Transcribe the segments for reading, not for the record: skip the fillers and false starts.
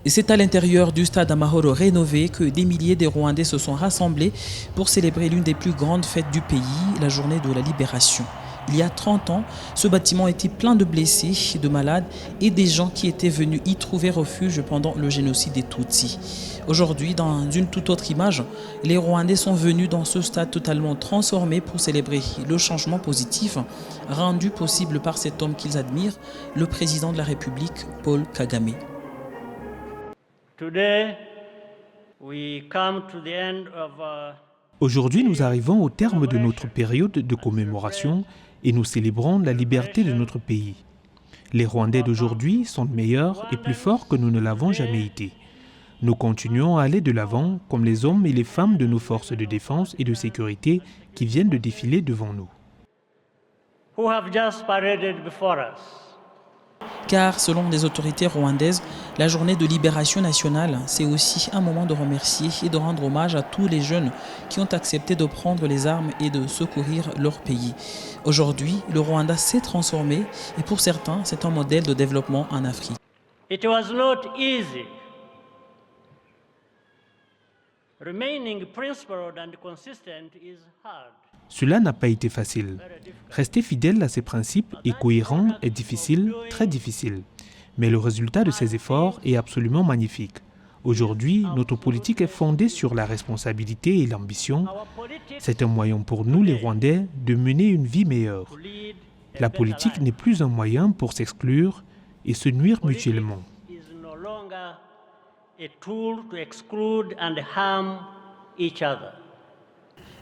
Et c'est à l'intérieur du stade Amahoro rénové que des milliers de Rwandais se sont rassemblés pour célébrer l'une des plus grandes fêtes du pays, la journée de la libération. Il y a 30 ans, ce bâtiment était plein de blessés, de malades et des gens qui étaient venus y trouver refuge pendant le génocide des Tutsis. Aujourd'hui, dans une toute autre image, les Rwandais sont venus dans ce stade totalement transformé pour célébrer le changement positif rendu possible par cet homme qu'ils admirent, le président de la République, Paul Kagame. Aujourd'hui, nous arrivons au terme de notre période de commémoration et nous célébrons la liberté de notre pays. Les Rwandais d'aujourd'hui sont meilleurs et plus forts que nous ne l'avons jamais été. Nous continuons à aller de l'avant comme les hommes et les femmes de nos forces de défense et de sécurité qui viennent de défiler devant nous. Car selon les autorités rwandaises, la journée de libération nationale, c'est aussi un moment de remercier et de rendre hommage à tous les jeunes qui ont accepté de prendre les armes et de secourir leur pays. Aujourd'hui, le Rwanda s'est transformé et pour certains, c'est un modèle de développement en Afrique. It was not easy. Remaining principled and consistent is hard. Cela n'a pas été facile. Rester fidèle à ses principes et cohérent est difficile, très difficile. Mais le résultat de ces efforts est absolument magnifique. Aujourd'hui, notre politique est fondée sur la responsabilité et l'ambition. C'est un moyen pour nous, les Rwandais, de mener une vie meilleure. La politique n'est plus un moyen pour s'exclure et se nuire mutuellement.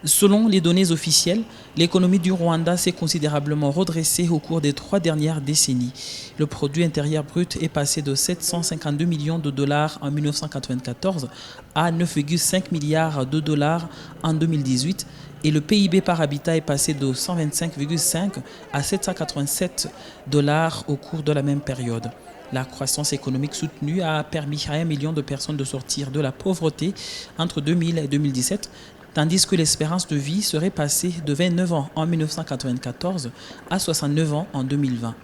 Selon les données officielles, l'économie du Rwanda s'est considérablement redressée au cours des 3 dernières décennies. Le produit intérieur brut est passé de 752 millions de dollars en 1994 à 9,5 milliards de dollars en 2018 et le PIB par habitat est passé de 125,5 à 787 dollars au cours de la même période. La croissance économique soutenue a permis à 1 million de personnes de sortir de la pauvreté entre 2000 et 2017, tandis que l'espérance de vie serait passée de 29 ans en 1994 à 69 ans en 2020.